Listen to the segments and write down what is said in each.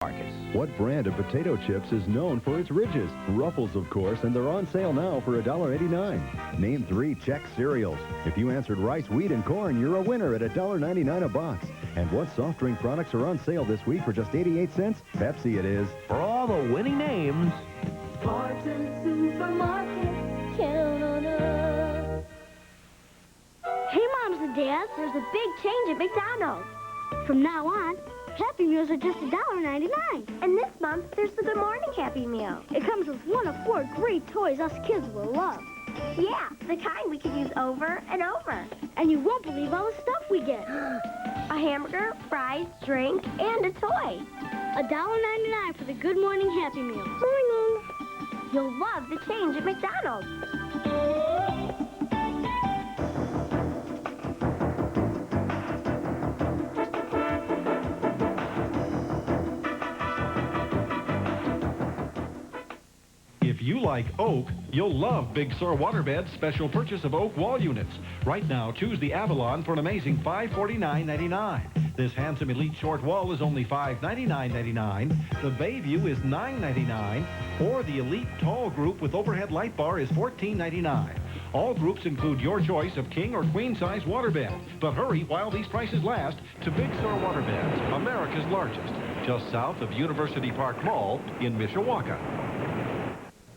Marcus. What brand of potato chips is known for its ridges? Ruffles, of course, and they're on sale now for $1.89. Name 3 Chex cereals. If you answered rice, wheat, and corn, you're a winner at $1.99 a box. And what soft drink products are on sale this week for just 88 cents? Pepsi it is. For all the winning names, Spartan Supermarket, count on us. Hey, Moms and Dads, there's a big change at McDonald's. From now on, Happy Meals are just $1.99. And this month, there's the Good Morning Happy Meal. It comes with one of 4 great toys us kids will love. Yeah, the kind we could use over and over. And you won't believe all the stuff we get. A hamburger, fries, drink, and a toy. $1.99 for the Good Morning Happy Meal. Morning. You'll love the change at McDonald's. If you like oak, you'll love Big Sur Waterbed's special purchase of oak wall units. Right now, choose the Avalon for an amazing $549.99. This handsome Elite short wall is only $599.99. The Bayview is $999. Or the Elite tall group with overhead light bar is $14.99. All groups include your choice of king or queen size waterbed. But hurry while these prices last to Big Sur Waterbeds, America's largest, just south of University Park Mall in Mishawaka.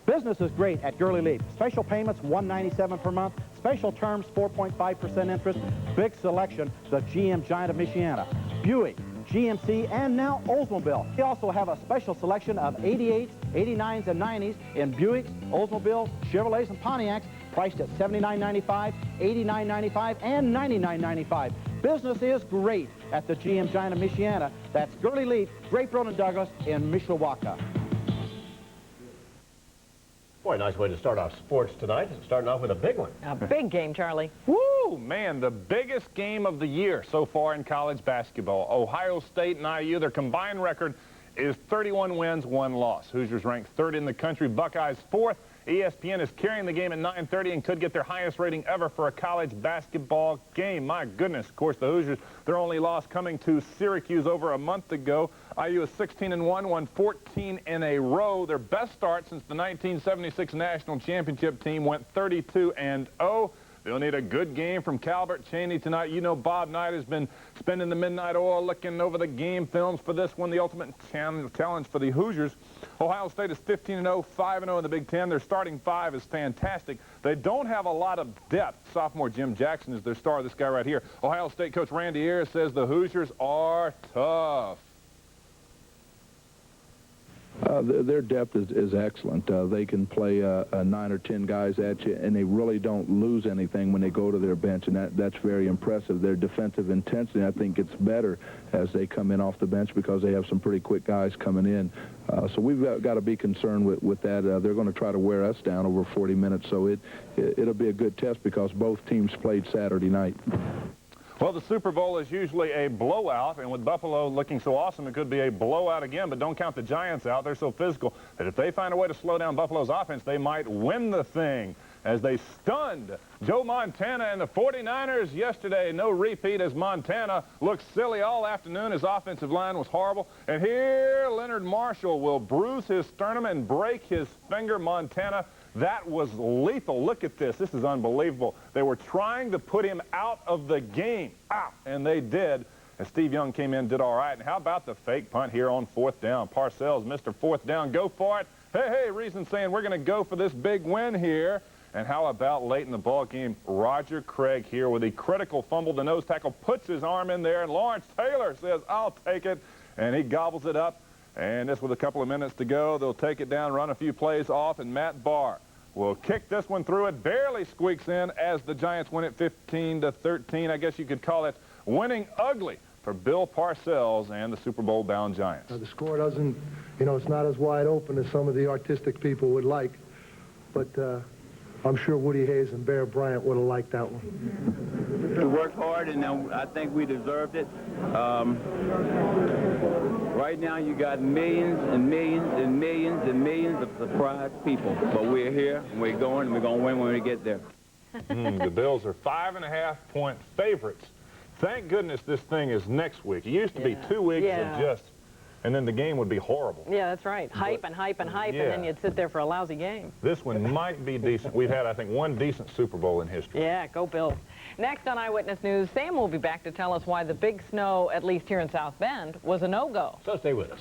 Business is great at Gurley Leaf. Special payments, $197 per month. Special terms, 4.5% interest. Big selection, the GM Giant of Michiana. Buick, GMC, and now Oldsmobile. We also have a special selection of 88s, 89s, and 90s in Buicks, Oldsmobile, Chevrolets, and Pontiacs, priced at $79.95, $89.95, and $99.95. Business is great at the GM Giant of Michiana. That's Gurley Leaf, Grape Road and Douglas in Mishawaka. Boy, nice way to start off sports tonight. Starting off with a big one. A big game, Charlie. Woo, man, the biggest game of the year so far in college basketball. Ohio State and IU, their combined record is 31 wins, 1 loss. Hoosiers ranked 3rd in the country, Buckeyes 4th. ESPN is carrying the game at 9:30 and could get their highest rating ever for a college basketball game. My goodness, of course, the Hoosiers, their only loss coming to Syracuse over a month ago. IU is 16-1, won 14 in a row. Their best start since the 1976 national championship team went 32-0. They'll need a good game from Calvert Chaney tonight. You know Bob Knight has been spending the midnight oil looking over the game films for this one, the ultimate challenge for the Hoosiers. Ohio State is 15-0, 5-0 in the Big Ten. Their starting 5 is fantastic. They don't have a lot of depth. Sophomore Jim Jackson is their star, this guy right here. Ohio State coach Randy Ayers says the Hoosiers are tough. Their depth is excellent. They can play 9 or 10 guys at you, and they really don't lose anything when they go to their bench, and that's very impressive. Their defensive intensity, I think, gets better as they come in off the bench because they have some pretty quick guys coming in. So we've got to be concerned with that. They're going to try to wear us down over 40 minutes, so it'll be a good test because both teams played Saturday night. Well, the Super Bowl is usually a blowout, and with Buffalo looking so awesome, it could be a blowout again, but don't count the Giants out. They're so physical that if they find a way to slow down Buffalo's offense, they might win the thing as they stunned Joe Montana and the 49ers yesterday. No repeat as Montana looked silly all afternoon. His offensive line was horrible. And here, Leonard Marshall will bruise his sternum and break his finger. Montana, that was lethal. Look at this. This is unbelievable. They were trying to put him out of the game. And they did. And Steve Young came in and did all right. And how about the fake punt here on 4th down? Parcells, Mr. 4th down, go for it. Hey, Reason saying we're going to go for this big win here. And how about late in the ball game, Roger Craig here with a critical fumble. The nose tackle puts his arm in there, and Lawrence Taylor says, I'll take it. And he gobbles it up. And this with a couple of minutes to go, they'll take it down, run a few plays off, and Matt Barr will kick this one through. It barely squeaks in as the Giants win it 15-13. I guess you could call it winning ugly for Bill Parcells and the Super Bowl bound Giants. The score doesn't, it's not as wide open as some of the artistic people would like, but I'm sure Woody Hayes and Bear Bryant would have liked that one. We worked hard, and I think we deserved it. Right now, you got millions and millions and millions and millions of surprised people. But we're here, and we're going, and we're going to win when we get there. The Bills are 5.5-point favorites. Thank goodness this thing is next week. It used to be 2 weeks of just and then the game would be horrible. Yeah, that's right. Hype and hype and hype, and then you'd sit there for a lousy game. This one might be decent. We've had, I think, one decent Super Bowl in history. Yeah, go Bills. Next on Eyewitness News, Sam will be back to tell us why the big snow, at least here in South Bend, was a no-go. So stay with us.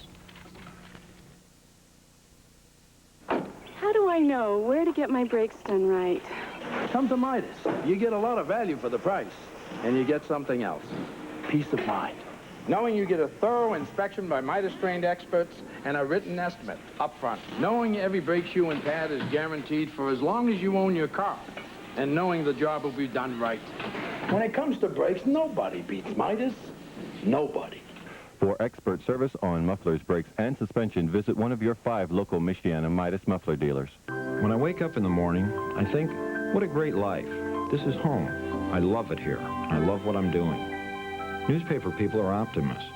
How do I know where to get my brakes done right? Come to Midas. You get a lot of value for the price, and you get something else. Peace of mind. Knowing you get a thorough inspection by Midas-trained experts and a written estimate up front. Knowing every brake shoe and pad is guaranteed for as long as you own your car. And knowing the job will be done right. When it comes to brakes, nobody beats Midas. Nobody. For expert service on mufflers, brakes, and suspension, visit one of your 5 local Michiana Midas muffler dealers. When I wake up in the morning, I think, what a great life. This is home. I love it here. I love what I'm doing. Newspaper people are optimists.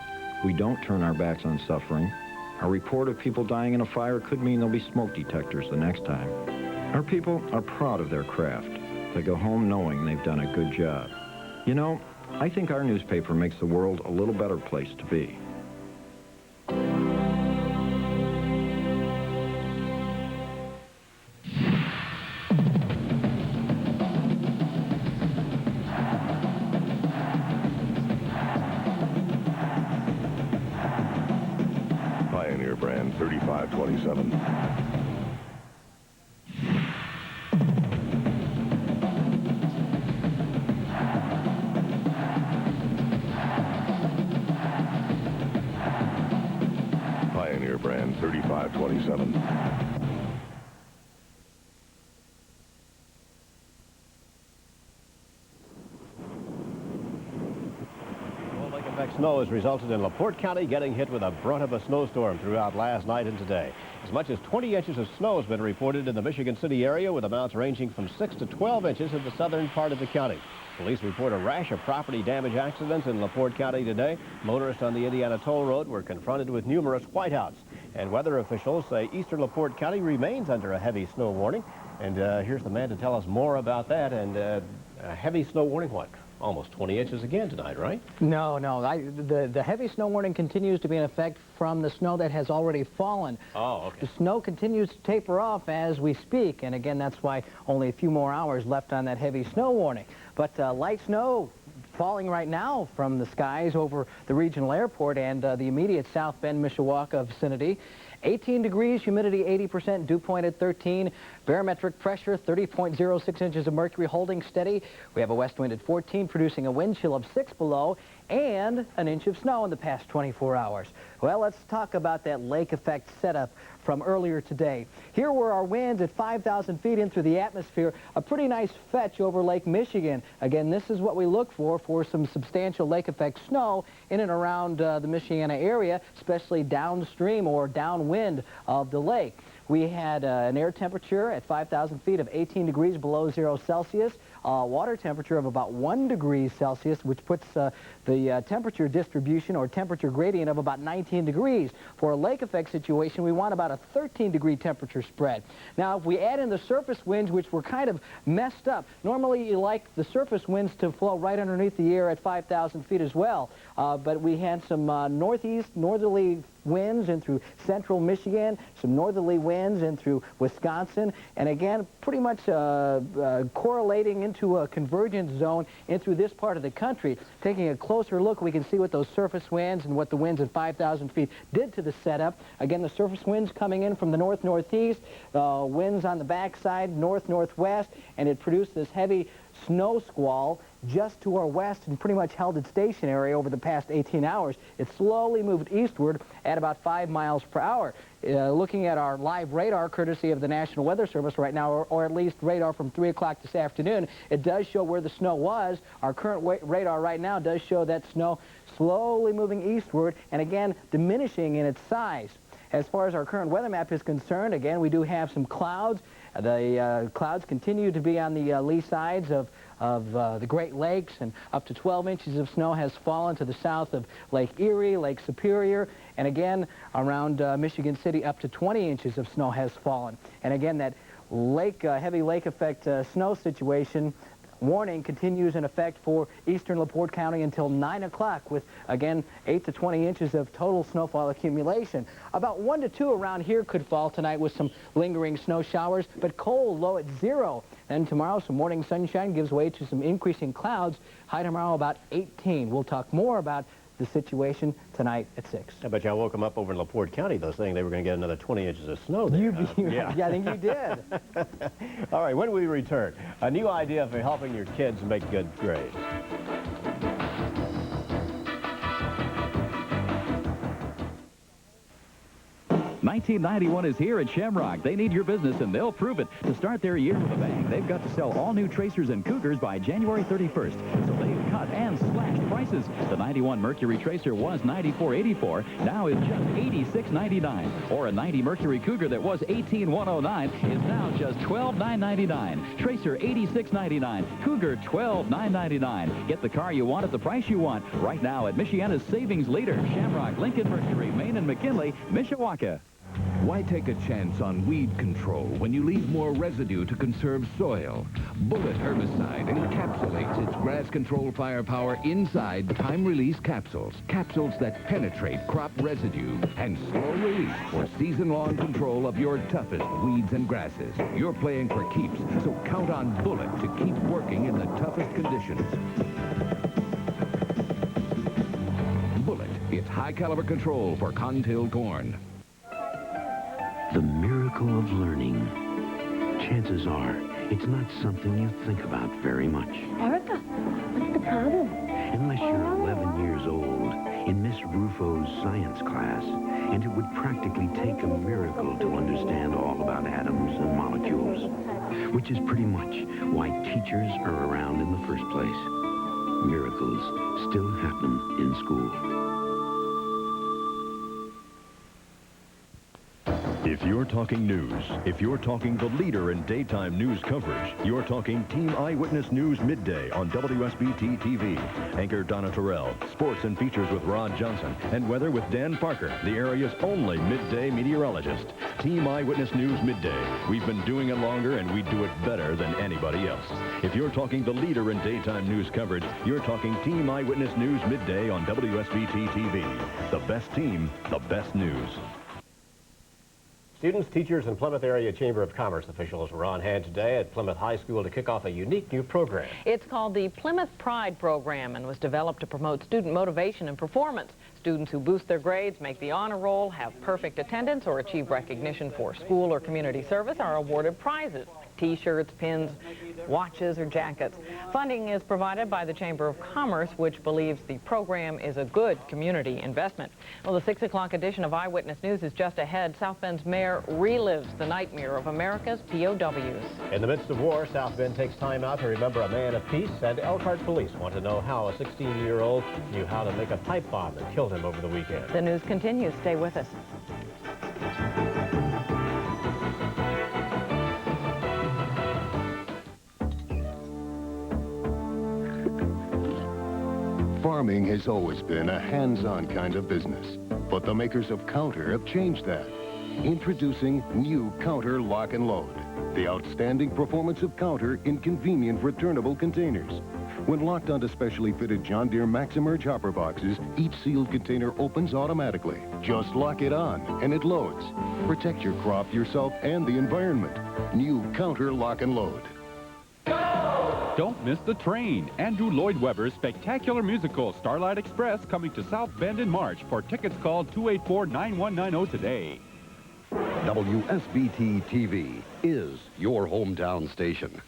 We don't turn our backs on suffering. Our report of people dying in a fire could mean there'll be smoke detectors the next time. Our people are proud of their craft. They go home knowing they've done a good job. You know, I think our newspaper makes the world a little better place to be. Pioneer brand 3527. Pioneer brand 3527. Lake-effect snow has resulted in LaPorte County getting hit with a brunt of a snowstorm throughout last night and today. As much as 20 inches of snow has been reported in the Michigan City area, with amounts ranging from 6 to 12 inches in the southern part of the county. Police report a rash of property damage accidents in LaPorte County today. Motorists on the Indiana Toll Road were confronted with numerous whiteouts. And weather officials say eastern LaPorte County remains under a heavy snow warning. And here's the man to tell us more about that. And a heavy snow warning, what? Almost 20 inches again tonight, right? No. The heavy snow warning continues to be in effect from the snow that has already fallen. Oh, okay. The snow continues to taper off as we speak, and again, that's why only a few more hours left on that heavy snow warning. But light snow falling right now from the skies over the regional airport and the immediate South Bend, Mishawaka vicinity. 18 degrees, humidity 80%, dew point at 13, barometric pressure 30.06 inches of mercury holding steady. We have a west wind at 14, producing a wind chill of 6 below, and an inch of snow in the past 24 hours. Well, let's talk about that lake effect setup from earlier today. Here were our winds at 5,000 feet in through the atmosphere, a pretty nice fetch over Lake Michigan. Again, this is what we look for some substantial lake effect snow in and around the Michiana area, especially downstream or downwind of the lake. We had an air temperature at 5,000 feet of 18 degrees below 0 Celsius, water temperature of about 1 degree Celsius, which puts the temperature distribution or temperature gradient of about 19 degrees. For a lake effect situation, we want about a 13-degree temperature spread. Now, if we add in the surface winds, which were kind of messed up, normally you like the surface winds to flow right underneath the air at 5,000 feet as well, but we had some northerly winds in through central Michigan, some northerly winds in through Wisconsin, and again, pretty much correlating into a convergence zone in through this part of the country. Taking a closer look, we can see what those surface winds and what the winds at 5,000 feet did to the setup. Again, the surface winds coming in from the north-northeast, winds on the backside, north-northwest, and it produced this heavy snow squall just to our west and pretty much held it stationary over the past 18 hours. It slowly moved eastward at about 5 miles per hour. Looking at our live radar, courtesy of the National Weather Service right now, or at least radar from 3 o'clock this afternoon, it does show where the snow was. Our current radar right now does show that snow slowly moving eastward and again diminishing in its size. As far as our current weather map is concerned, again, we do have some clouds. The clouds continue to be on the lee sides of the Great Lakes, and up to 12 inches of snow has fallen to the south of Lake Erie, Lake Superior, and again, around Michigan City, up to 20 inches of snow has fallen. And again, that heavy lake effect snow situation warning continues in effect for eastern LaPorte County until 9 o'clock with, again, 8 to 20 inches of total snowfall accumulation. About 1 to 2 around here could fall tonight with some lingering snow showers, but cold, low at 0. Then tomorrow, some morning sunshine gives way to some increasing clouds. High tomorrow about 18. We'll talk more about the situation tonight at 6. I bet you I woke them up over in LaPorte County, though, saying they were going to get another 20 inches of snow there. Yeah, I think you did. All right, when we return, a new idea for helping your kids make good grades. 1991 is here at Shamrock. They need your business, and they'll prove it. To start their year with a bang, they've got to sell all new Tracers and Cougars by January 31st. So they've cut and slashed prices. The 91 Mercury Tracer was $94.84, now is just $86.99. Or a 90 Mercury Cougar that was $18,109 is now just $12,999. Tracer $86.99. Cougar $12,999. Get the car you want at the price you want. Right now at Michiana's savings leader, Shamrock, Lincoln, Mercury, Maine, and McKinley, Mishawaka. Why take a chance on weed control when you leave more residue to conserve soil? Bullet herbicide encapsulates its grass control firepower inside time-release capsules. Capsules that penetrate crop residue and slow release for season-long control of your toughest weeds and grasses. You're playing for keeps, so count on Bullet to keep working in the toughest conditions. Bullet, it's high-caliber control for contill corn. The miracle of learning. Chances are, it's not something you think about very much. Erica, what's the problem? Unless you're 11 years old in Miss Rufo's science class, and it would practically take a miracle to understand all about atoms and molecules, which is pretty much why teachers are around in the first place. Miracles still happen in school. If you're talking news, if you're talking the leader in daytime news coverage, you're talking Team Eyewitness News Midday on WSBT TV. Anchor Donna Terrell, sports and features with Rod Johnson, and weather with Dan Parker, the area's only midday meteorologist. Team Eyewitness News Midday. We've been doing it longer, and we do it better than anybody else. If you're talking the leader in daytime news coverage, you're talking Team Eyewitness News Midday on WSBT TV. The best team, the best news. Students, teachers, and Plymouth Area Chamber of Commerce officials were on hand today at Plymouth High School to kick off a unique new program. It's called the Plymouth Pride Program and was developed to promote student motivation and performance. Students who boost their grades, make the honor roll, have perfect attendance, or achieve recognition for school or community service are awarded prizes. T-shirts, pins, watches, or jackets. Funding is provided by the Chamber of Commerce, which believes the program is a good community investment. Well, the 6 o'clock edition of Eyewitness News is just ahead. South Bend's mayor relives the nightmare of America's POWs. In the midst of war, South Bend takes time out to remember a man of peace, and Elkhart police want to know how a 16-year-old knew how to make a pipe bomb that killed him over the weekend. The news continues. Stay with us. Farming has always been a hands-on kind of business, but the makers of Counter have changed that. Introducing new Counter Lock and Load, the outstanding performance of Counter in convenient returnable containers. When locked onto specially fitted John Deere Max-Emerge hopper boxes, each sealed container opens automatically. Just lock it on, and it loads. Protect your crop, yourself, and the environment. New Counter Lock and Load. Don't miss the train. Andrew Lloyd Webber's spectacular musical, Starlight Express, coming to South Bend in March. For tickets, call 284-9190 today. WSBT TV is your hometown station.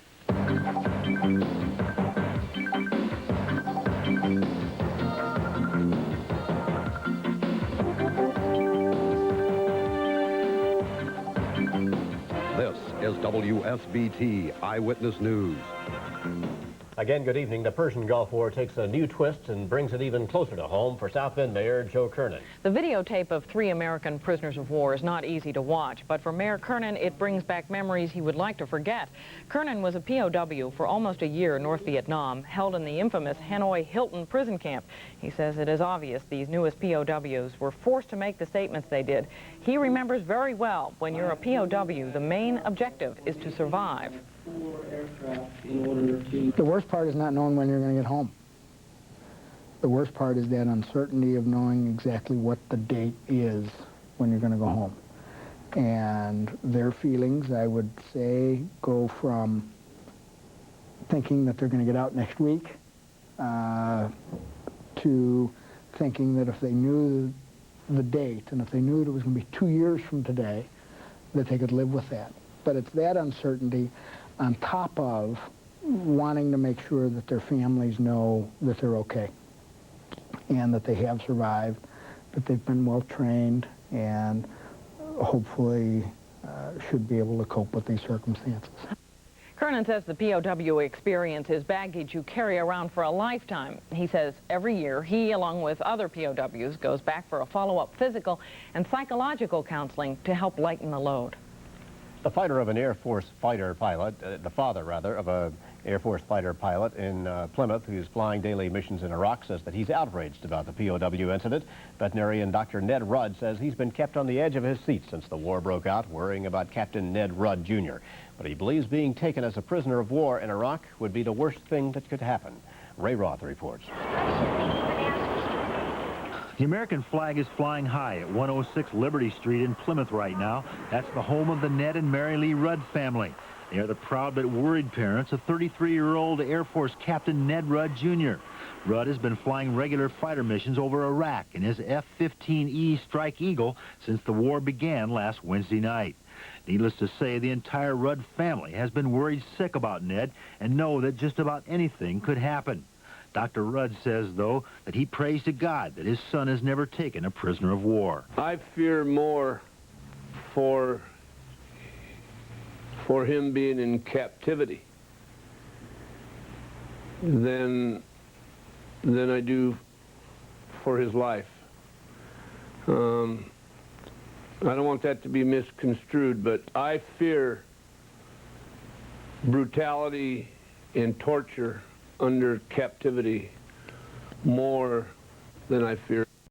This is WSBT Eyewitness News. Again, good evening. The Persian Gulf War takes a new twist and brings it even closer to home for South Bend Mayor Joe Kernan. The videotape of 3 American prisoners of war is not easy to watch, but for Mayor Kernan, it brings back memories he would like to forget. Kernan was a POW for almost a year in North Vietnam, held in the infamous Hanoi Hilton prison camp. He says it is obvious these newest POWs were forced to make the statements they did. He remembers very well, when you're a POW, the main objective is to survive. The worst part is not knowing when you're going to get home. The worst part is that uncertainty of knowing exactly what the date is when you're going to go home. And their feelings, I would say, go from thinking that they're going to get out next week to thinking that if they knew the date and if they knew it was going to be 2 years from today, that they could live with that. But it's that uncertainty on top of wanting to make sure that their families know that they're okay and that they have survived, that they've been well trained, and hopefully should be able to cope with these circumstances. Kernan says the POW experience is baggage you carry around for a lifetime. He says every year he, along with other POWs, goes back for a follow-up physical and psychological counseling to help lighten the load. The fighter of an Air Force fighter pilot, the father, rather, of a Air Force fighter pilot in Plymouth who's flying daily missions in Iraq says that he's outraged about the POW incident. Veterinarian Dr. Ned Rudd says he's been kept on the edge of his seat since the war broke out, worrying about Captain Ned Rudd, Jr. But he believes being taken as a prisoner of war in Iraq would be the worst thing that could happen. Ray Roth reports. The American flag is flying high at 106 Liberty Street in Plymouth right now. That's the home of the Ned and Mary Lee Rudd family. They are the proud but worried parents of 33-year-old Air Force Captain Ned Rudd, Jr. Rudd has been flying regular fighter missions over Iraq in his F-15E Strike Eagle since the war began last Wednesday night. Needless to say, the entire Rudd family has been worried sick about Ned and know that just about anything could happen. Dr. Rudd says, though, that he prays to God that his son has never taken a prisoner of war. I fear more for him being in captivity than I do for his life. I don't want that to be misconstrued, but I fear brutality and torture under captivity more than I fear